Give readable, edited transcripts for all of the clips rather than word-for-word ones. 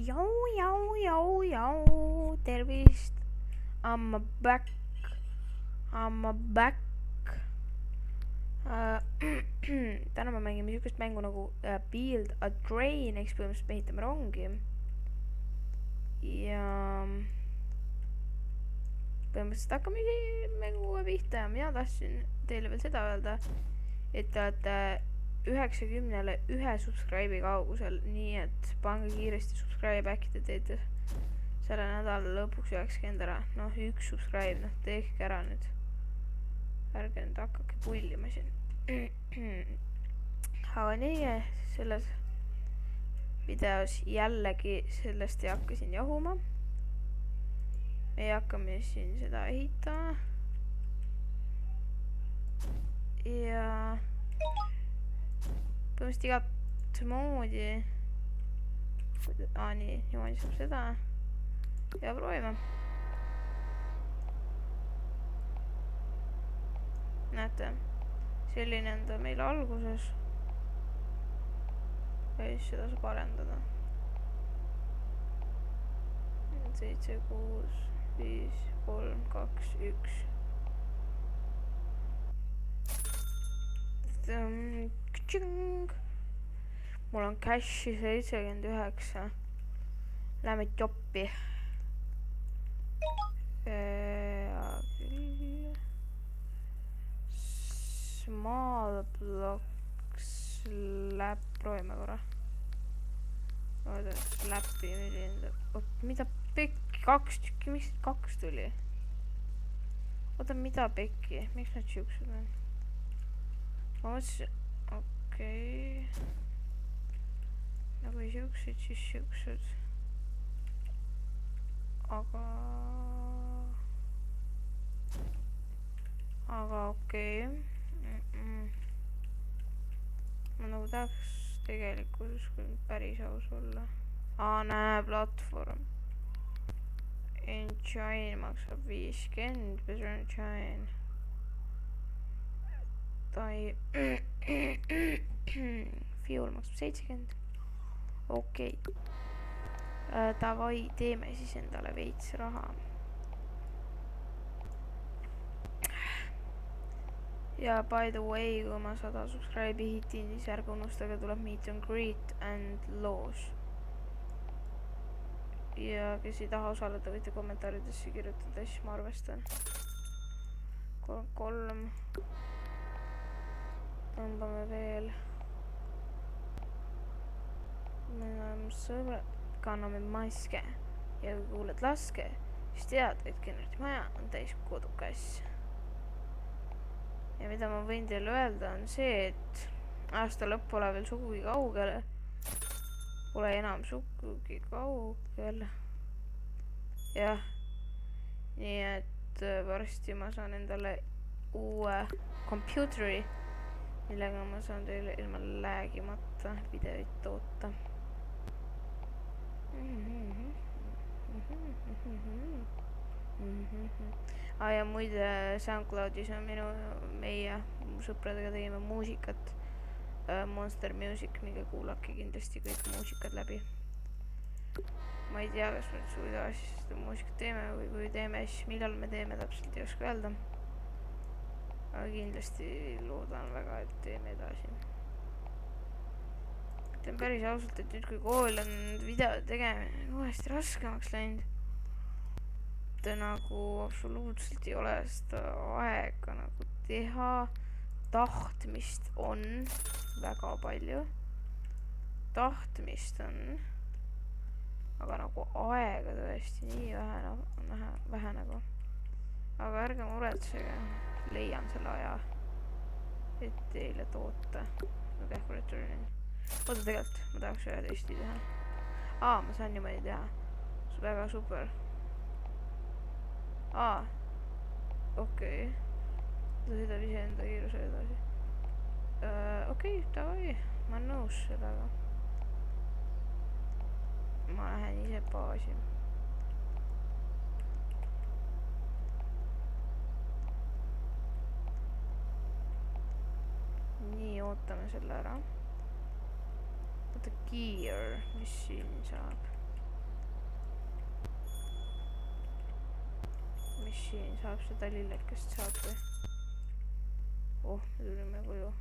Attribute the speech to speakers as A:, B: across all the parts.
A: Jau, tervist. I'm back. Täna me mängime niisugust mängu nagu Build a Train, eks põhimõtteliselt me ehitame rongi. Ja põhimõtteliselt hakkame mänguga pihta ja mina tahtsin teile veel seda öelda, et te olete 91 subscribe'i kaugusel, nii et pange kiiresti subscribe, äkki te teete selle nädala lõpuks 90 ära. Noh, üks subscribe, noh, tehke ära nüüd. Ärge nüüd hakake pullima siin. Aga nii, selles videos jällegi sellest ei hakka siin jahuma. Me hakkame siin seda ehitama. Ja põhimõtteliselt igat moodi. Nii, niimoodi saab seda. Ja proovime. Näete, selline on ta meil alguses. Ja siis seda saab arendada. 7, 6, 5, 3, 2, 1. Mul on cash'i 79. Läheme joppi. Small blocks slab, proovime korra. Oota, slab'i milline. Mida pekki? 2 tükki, miks 2 tuli? Oota, mida pekki? Miks nad siuksed on? Ma mõtlesin, okei. Nagu ei siuksed, siis siuksed. Aga okei. Ma nagu tahaks tegelikult päris aus olla. Näe, platvorm. Engine maksab 50, better engine. Fuel maksab 70. Okei. Davai, teeme siis endale veits raha. Ja by the way, kui ma 100 subscribe'i hitin, siis ärge unustage, tuleb meet and greet and loos. Ja kes ei taha osaleda, võite kommentaaridesse kirjutada, siis ma arvestan. 3. Tõmbame veel. Me oleme sõbrad, kanname maske ja kui kuuled laske, siis tead, et Kennerti maja on täis kodukass. Ja mida ma võin teile öelda on see, et aasta lõpp pole veel sugugi kaugele. Pole enam sugugi kaugel. Jah. Nii et varsti ma saan endale uue komputeri, millega ma saan teile ilma lagimata videoid toota. Ja muide SoundCloudis on meie sõpradega tegime muusikat. Monster Music, minge kuulake kindlasti kõik muusikad läbi. Ma ei tea, kas me suida asja seda muusikat teeme või kui teeme, siis millal me teeme, täpselt ei oska öelda. Aga kindlasti loodan väga, et teeme edasi. Ütlen päris ausalt, et nüüd kui kool on video tegemine uuesti raskemaks läinud, et nagu absoluutselt ei ole seda aega nagu teha. Tahtmist on väga palju. Tahtmist on. Aga nagu aega tõesti nii vähe nagu. Aga ärge muretsege. Leian selle aja, et teile toota. Ma kähku returnin. Oota tegelikult, ma tahaks ühe testi teha. Ma saan niimoodi teha. See on väga super. Okei. Ta sõidab ise enda kiiruse edasi. Okei, davai. Ma olen nõus sellega. Ma lähen ise baasi. Nii, ootame selle ära. Oota, gear, mis siin saab? machine saab seda lillekest saata. Oh, me tulime koju.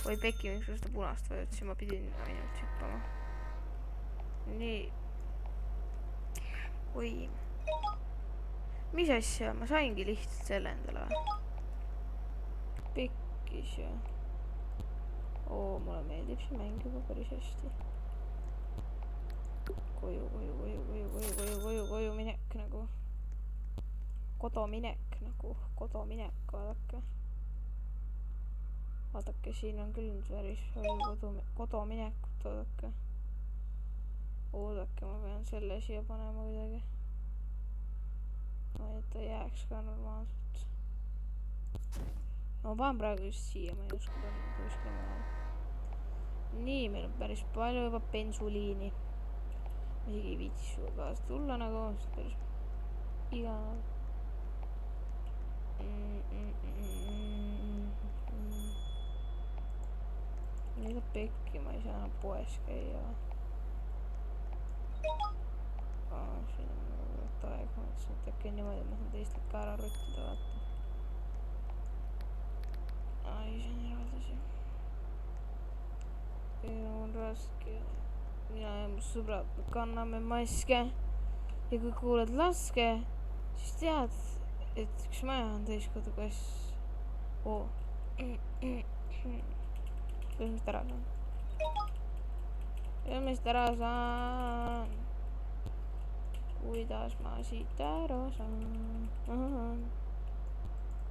A: Oi pekki, miks ma seda punast vajutasin, ma pidin ainult hüppama. Nii. Oi. Mis asja, ma saingi lihtsalt selle endale. Pekkis ja. Oo, mulle meeldib see mäng juba päris hästi. Koju minek nagu. Kodominek nagu, kodominek, vaadake. Vaadake, siin on küll päris palju kodominekut, vaadake. Oodake, ma pean selle siia panema kuidagi. Et ta jääks ka normaalselt. No ma panen praegu just siia, ma ei oska panna kuskile maale. Nii, meil on päris palju juba bensuliini. Ma isegi ei viitsi sulle kaasa tulla nagu, sest päris igav. Mida pekki, ma ei saa enam poes käia. Siin on võtta aeg, ma mõtlesin, et äkki niimoodi ma saan teistelt ka ära ruttida, vaata. Ai, see on eraldasi. Meil on raske. Mina ja mu sõbrad, me kanname maske. Ja kui kuuled laske, siis tead, et üks maja on täiskodukass. Oo. Kuidas ma seda ära saan? Kuidas ma seda ära saan? Kuidas ma siit ära saan?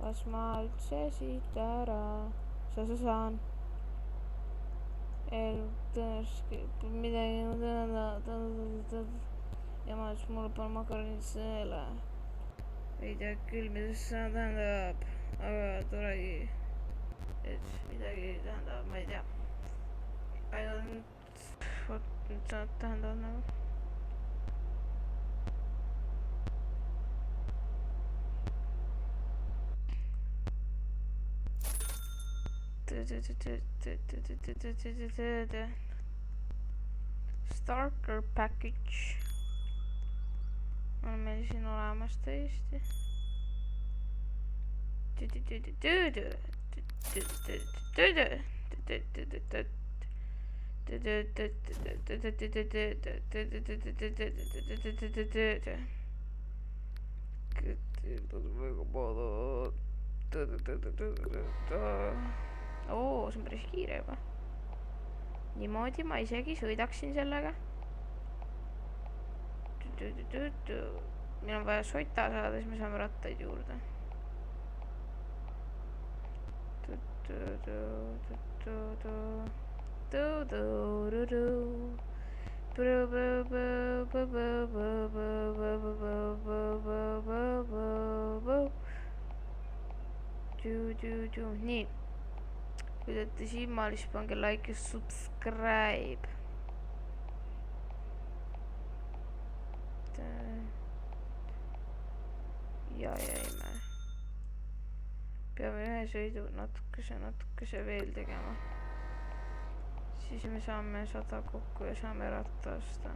A: Kas ma üldse siit ära saan? Tõenäoliselt midagi ja ma ütles mulle panen makaronid sõele. Ei tea küll, mida see tähendab, aga toregi, et midagi tähendab, ma ei tea. Ainult, vot nüüd saad tähendavad nagu. Starter package on meil siin olemas tõesti. Oo, see on päris kiire juba. Niimoodi ma isegi sõidaksin sellega. Meil on vaja sota saada, siis me saame rattaid juurde. Nii. Kui te olete silmal, siis pange like ja subscribe. Ja jäime. Peame ühe sõidu natukese veel tegema. Siis me saame 100 kokku ja saame ratta osta.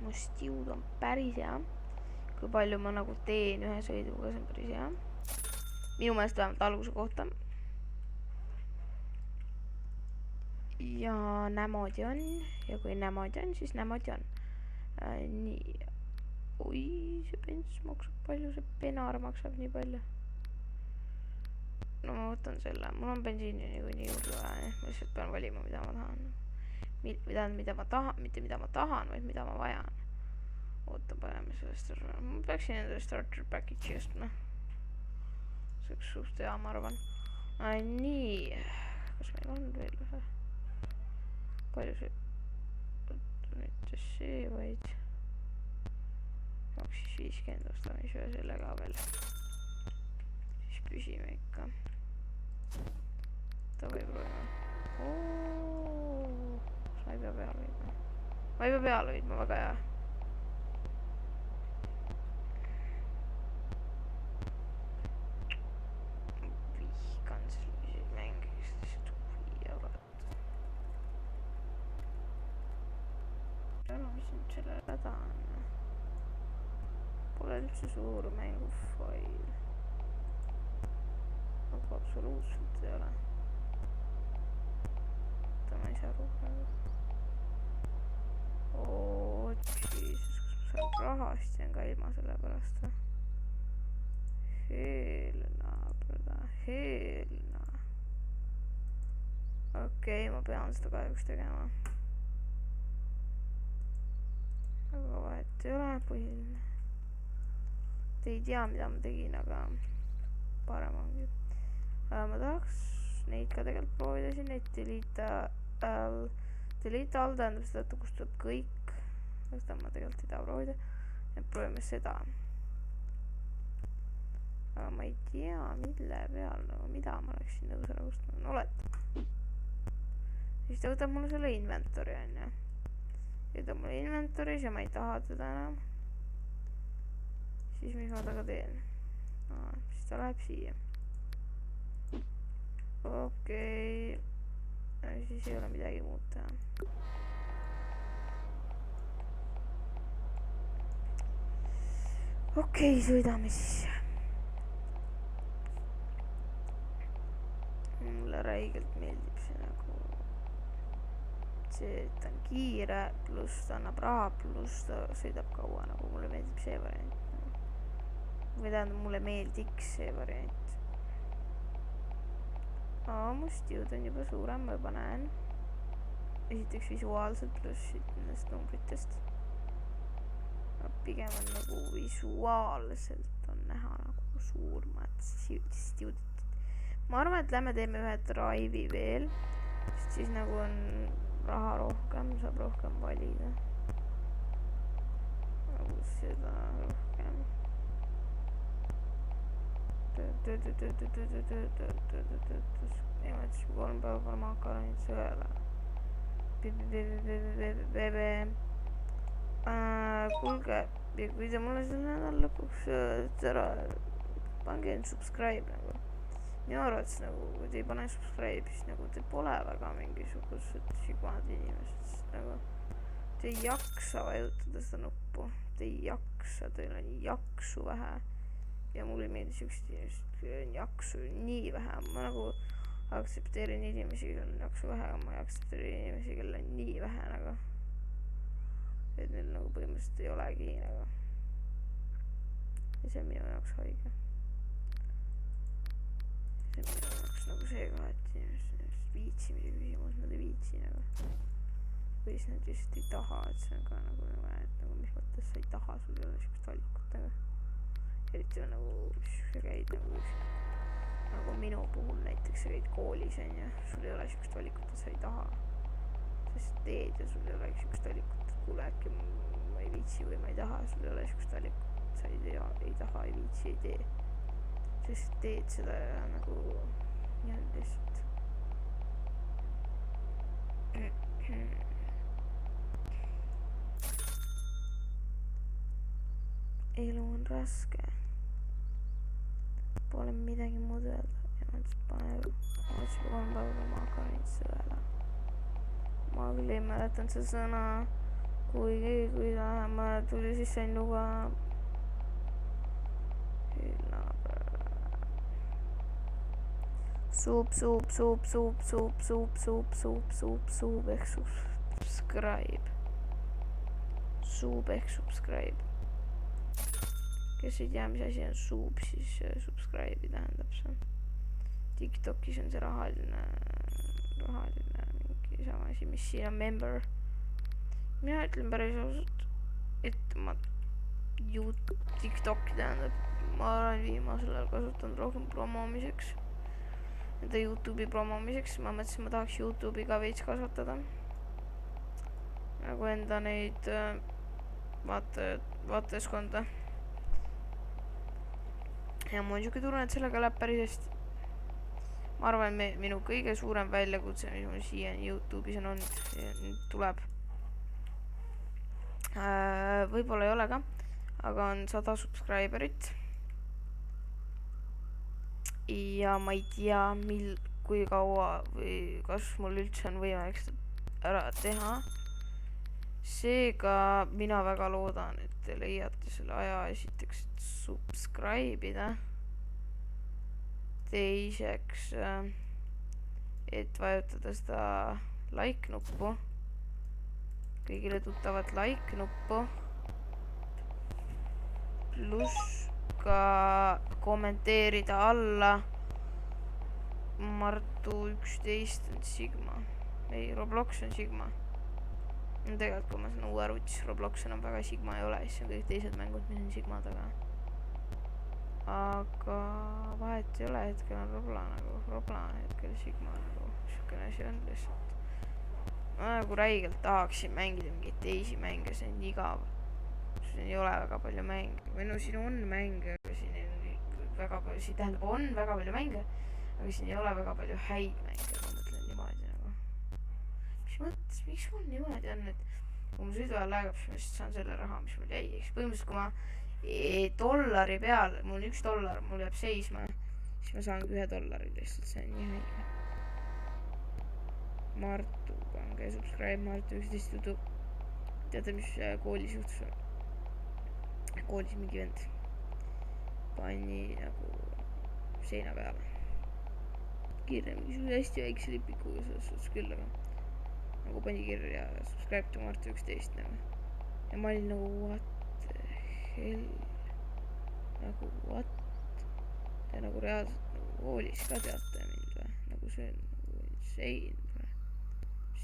A: Mu stiud on päris hea. Kui palju ma nagu teen ühe sõiduga, see on päris hea. Minu meelest vähemalt alguse kohta. Ja nämoodi on. Ja kui nämoodi on, siis nämoodi on. Nii. Oi, see bens maksab palju, see penar maksab nii palju. No ma võtan selle. Mul on bensiini nii juurde vaja. Ma lihtsalt pean valima, mida ma tahan. Mida ma tahan, mitte mida ma tahan, vaid mida ma vajan. oota, paneme sellest ära. Ma peaksin endale starter package'i ostma. See oleks suht hea, ma arvan. Nii. Kas meil on veel ühe? Palju see? Mitte see, vaid... maksis 50 ostame siis ühe selle ka veel. Siis püsime ikka. Davai proovime. Kas ma ei pea peale hoidma? Ma ei pea peale hoidma, väga hea. Vihkan selliseid mänge, kes lihtsalt huvi jagavad. Mis nüüd selle häda on? Pole üldse suur mängufail. Aga absoluutselt ei ole. Ma ei saa aru praegu. Jesus, kas ma saan rahast jään ka ilma selle pärast või? Helna. Okei, ma pean seda kahjuks tegema. Aga vahet ei ole, põhiline. Te ei tea, mida ma tegin, aga parem ongi. Ma tahaks neid ka tegelikult proovida siin, neid delete all tähendab seda, et kustub kõik. Seda ma tegelikult ei taha proovida. Et proovime seda. Aga ma ei tea, mille peal, nagu mida ma oleksin nõus ära kustuma. Oletame. Siis ta võtab mulle selle inventory, on ju. Võtab mulle inventory ja ma ei taha teda enam. Siis mis ma taga teen? Siis ta läheb siia. Okei. Siis ei ole midagi muud teha. Okei, sõidame siis. Mulle räigelt meeldib see nagu see, et ta on kiire, pluss ta annab raha, pluss ta sõidab kaua, nagu mulle meeldib see variant. Või tähendab, mulle meeldiks see variant. Must jõud on juba suurem, ma juba näen. Esiteks visuaalselt pluss nendest numbritest. Pigem on nagu visuaalselt on näha nagu suurmad jõudid. Ma arvan, et lähme teeme ühe drive'i veel, sest siis nagu on raha rohkem, saab rohkem valida. Nagu seda rohkem. Nimetas 3 päeva makaronid sööle. Kuulge, kui te mulle selle nädal lõpuks ära pange end subscribe nagu. Minu arvates nagu, kui te ei pane subscribe, siis nagu te pole väga mingisugused sigmad inimesed, sest nagu te ei jaksa vajutada seda nuppu. Te ei jaksa, teil on jaksu vähe. Ja mulle ei meeldi siuksed inimesed, kui on jaksu nii vähe. Ma nagu aktsepteerin inimesi, kellel on jaksu vähe, aga ma ei aktsepteeri inimesi, kellel on nii vähe nagu. Et neil nagu põhimõtteliselt ei olegi nagu. Ja see on minu jaoks haige. See on minu jaoks nagu see ka, et inimesed viitsimise küsimus, nad ei viitsi nagu. Või siis nad lihtsalt ei taha, et see on ka nagu, et nagu mis mõttes sa ei taha, sul ei ole siukest valikut nagu. Eriti on nagu, sa käid nagu minu puhul näiteks sa käid koolis, on ju, sul ei ole siukest valikut, et sa ei taha. Sa lihtsalt teed ja sul ei ole siukest valikut, et kuule äkki ma ei viitsi või ma ei taha, sul ei ole siukest valikut, et sa ei taha, ei viitsi, ei tee. Sa lihtsalt teed seda nagu nii-öelda lihtsalt. Elu on raske. Pole midagi muud öelda. Ja ma ütlesin, pane 3 päeva makaronid sööle. Ma küll ei mäletanud seda sõna, kui ma tuli siis sain luua suup ehk subscribe. Suup ehk subscribe. Kes ei tea, mis asi on suup, siis subscribe'i tähendab see. TikTokis on see rahaline mingi sama asi, mis siin on member. Mina ütlen päris ausalt, et ma TikTok'i tähendab, ma olen viimasel ajal kasutanud rohkem promomiseks, enda Youtube'i promomiseks, ma mõtlesin, ma tahaks Youtube'i ka veits kasvatada. Nagu enda neid vaatajaskonda. Ja mul on siuke tunne, et sellega läheb päris hästi. Ma arvan, minu kõige suurem väljakutse, mis mul siiani Youtube'is on olnud, nüüd tuleb. Võib-olla ei ole ka, aga on 100 subscriberit. Ja ma ei tea, kui kaua või kas mul üldse on võimalik seda ära teha. Seega mina väga loodan, et te leiate selle aja esiteks, et subscribe ida. Teiseks, et vajutada seda like nuppu, kõigile tuttavat like nuppu, pluss ka kommenteerida alla. Martu 11 on Sigma, ei, Roblox on Sigma. Tegelikult kui ma saan uue arvutis, Roblox enam väga Sigma ei ole, siis on kõik teised mängud, mis on Sigma taga. Aga vahet ei ole, hetkel on Robla hetkel Sigma nagu siukene asi on lihtsalt. Ma nagu räigelt tahaksin mängida mingeid teisi mänge, see on igav. Siin ei ole väga palju mänge. Või no siin on mänge, aga siin on väga palju, siin tähendab on väga palju mänge, aga siin ei ole väga palju häid mänge, ma mõtlen niimoodi nagu. Mis mõttes, miks mul niimoodi on, et kui mu sõidu ajal läheb, siis ma lihtsalt saan selle raha, mis mul jäi. Põhimõtteliselt kui ma dollari peal, mul on $1, mul jääb seisma, siis ma saangi $1 lihtsalt, see on nii haige. Martu, pange subscribe, Martu 11 jutu. Teate, mis koolis juhtus? Koolis mingi vend pani nagu seina peale kirja mingi hästi väikse lipikuga, selles suhtes küll, aga nagu pani kirja subscribe to Martu 11 nagu. Ja ma olin nagu what hell, nagu what? Te nagu reaalselt nagu koolis ka teate mind või? Nagu see on nagu insane või?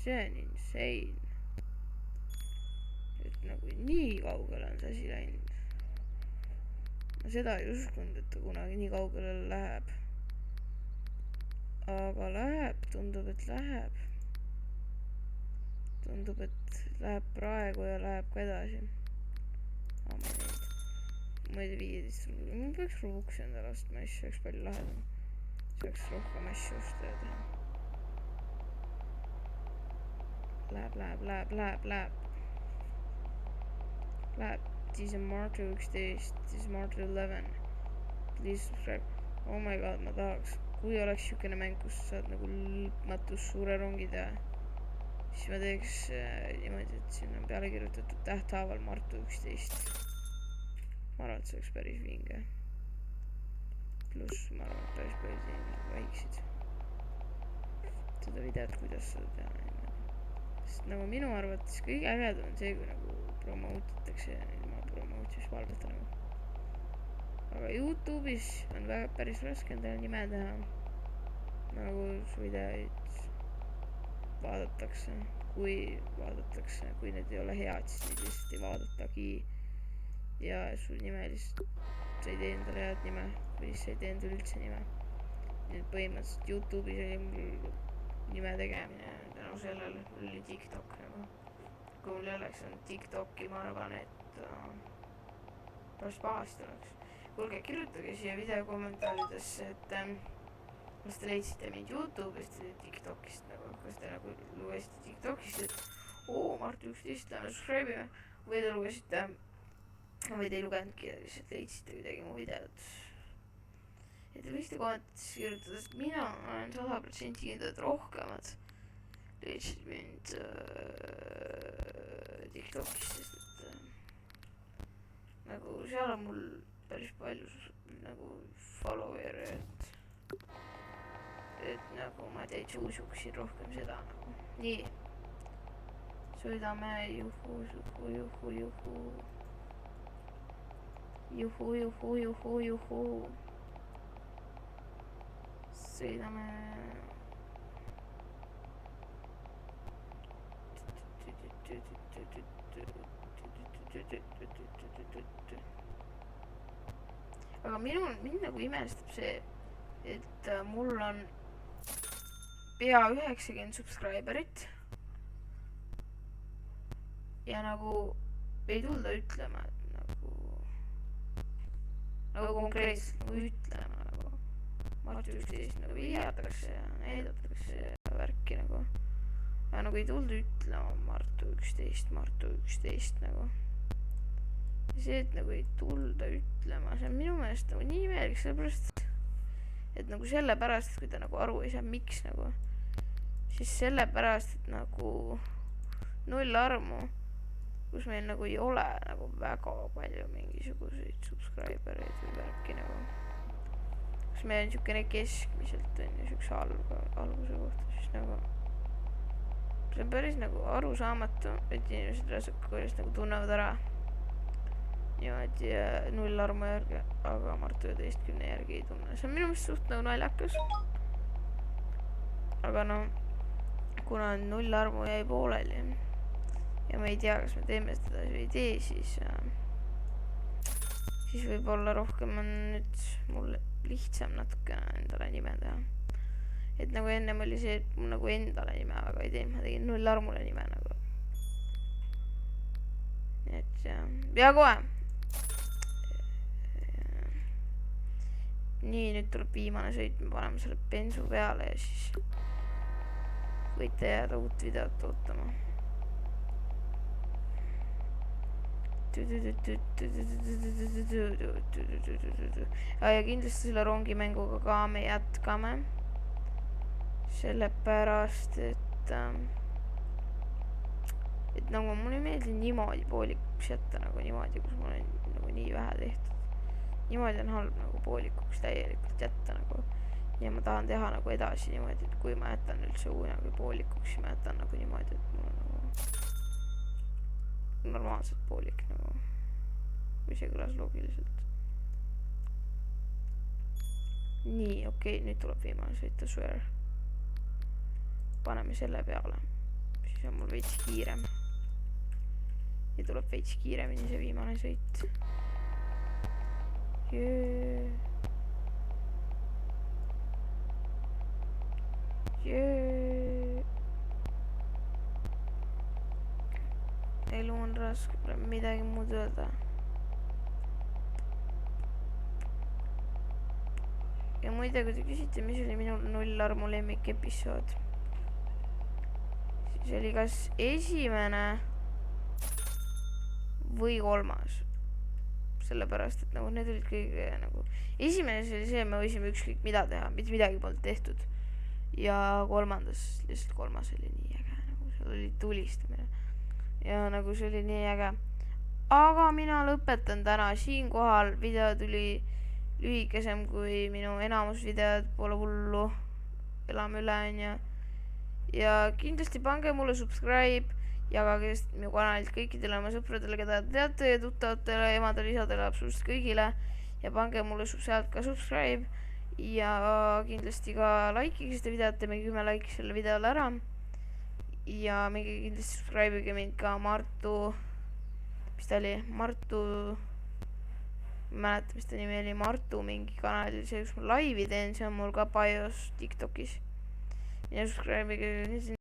A: See on insane. Et nagu nii kaugele on see asi läinud. Ma seda ei uskunud, et ta kunagi nii kaugele läheb. Aga läheb, tundub, et läheb. Tundub, et läheb praegu ja läheb ka edasi. Ma ei tea 15 rubli. Ma peaks Robuxi endale ostma, siis oleks palju lahedam. See oleks rohkem asju osta ja teha. Läheb. This is Martu 11. This is Martu 11. Please subscribe. Oh my god, ma tahaks. Kui oleks siukene mäng, kus saad nagu lõpmatus suure rongi teha, siis ma teeks niimoodi, et sinna on peale kirjutatud tähthaaval Martu 11. Ma arvan, et see oleks päris vinge. Pluss ma arvan, et päris palju teenid väiksid seda videot, kuidas seda teha niimoodi. Sest nagu minu arvates kõige ägedam on see, kui nagu promotitakse ilma promotimisvalveta nagu. Aga Youtube'is on päris raske endale nime teha. Nagu su videoid vaadatakse, kui need ei ole head, siis neid lihtsalt ei vaadatagi. Ja su nime lihtsalt, sa ei tee endale head nime, või siis sa ei tee endale üldse nime. Nii et põhimõtteliselt Youtube'is oli mul nime tegemine tänu sellele, mul oli TikTok nagu. Kui mul ei oleks olnud TikTok'i, ma arvan, et päris pahasti oleks. Kuulge, kirjutage siia video kommentaaridesse, et kas te leidsite mind Youtube'ist või TikTok'ist nagu, kas te nagu lugesite TikTok'ist, et Martu 11 lähme subscribe'ime, või te lugesite, või te ei lugenudki, lihtsalt leidsite kuidagi mu videot. Ja te võiksite kommentaarides kirjutada, sest mina olen 100% kindel, et rohkemad leidsid mind TikTok'ist, sest et nagu seal on mul päris palju nagu follower'e, et nagu ma täitsa usuksin rohkem seda nagu. Nii. Sõidame juhu. Sõidame. aga mind nagu imestab see, et mul on pea 90 subscriberit ja nagu ei tulda ütlema, et nagu konkreetselt nagu ütlema nagu Martu 11 nagu vihjatakse ja näidatakse värki nagu, aga nagu ei tulda ütlema Martu 11 nagu. Ja see, et nagu ei tulda ütlema, see on minu meelest nagu nii imelik, sellepärast et nagu sellepärast, et kui ta nagu aru ei saa, miks nagu, siis sellepärast, et nagu Null Armu, kus meil nagu ei ole nagu väga palju mingisuguseid subscribereid või värki nagu, kus meil on niisugune keskmiselt on ju niisuguse alguse kohta, siis nagu see on päris nagu arusaamatu, et inimesed Räsuka-Koolist nagu tunnevad ära niimoodi Null Armu järgi, aga Martu 11 järgi ei tunne. See on minu meelest suht nagu naljakas. Aga no, kuna Null Armu jäi pooleli ja ma ei tea, kas me teeme seda või ei tee, siis võib-olla rohkem on nüüd mul lihtsam natukene endale nime teha. Et nagu ennem oli see, et mul nagu endale nime väga ei teinud, ma tegin Null Armule nime nagu. Et ja kohe. Nii, nüüd tuleb viimane sõit, me paneme selle bensu peale ja siis võite jääda uut videot ootama. Ja kindlasti selle rongimänguga ka me jätkame. Sellepärast, et nagu mul ei meeldi niimoodi poolikuks jätta nagu niimoodi, kus mul on nagu nii vähe tehtud. Niimoodi on halb nagu poolikuks täielikult jätta nagu. Ja ma tahan teha nagu edasi niimoodi, et kui ma jätan üldse nagu poolikuks, siis ma jätan nagu niimoodi, et mul on nagu normaalselt poolik nagu, kui see kõlas loogiliselt. Nii, okei, nüüd tuleb viimane sõita swear. Paneme selle peale, siis on mul veits kiirem. Ja tuleb veits kiiremini see viimane sõit. Elu on raske, pole midagi muud öelda. Ja muide, kui te küsite, mis oli minu Null Armu lemmik episood, siis oli kas esimene või kolmas. Sellepärast, et nagu need olid kõige nagu esimene oli see, me võisime ükskõik mida teha, mitte midagi polnud tehtud. Ja lihtsalt kolmas oli nii äge, nagu seal oli tulistamine. Ja nagu see oli nii äge. Aga mina lõpetan täna siinkohal. Video tuli lühikesem kui minu enamus videod, pole hullu. Elame üle, on ju. Ja kindlasti pange mulle subscribe. Jagage minu kanalit kõikidele oma sõpradele, keda teate, tuttavatele, emadele, isadele, absoluutselt kõigile. Ja pange mulle sealt ka subscribe. Ja kindlasti ka likeige seda videot, teeme 10 like selle videole ära. Ja mingi kindlasti subscribe'ige mind ka Martu, mis ta oli, Martu, ma mäleta, mis ta nimi oli, Martu mingi kanalil, see kus ma laivi teen, see on mul ka bios TikTokis. Ja subscribe'ige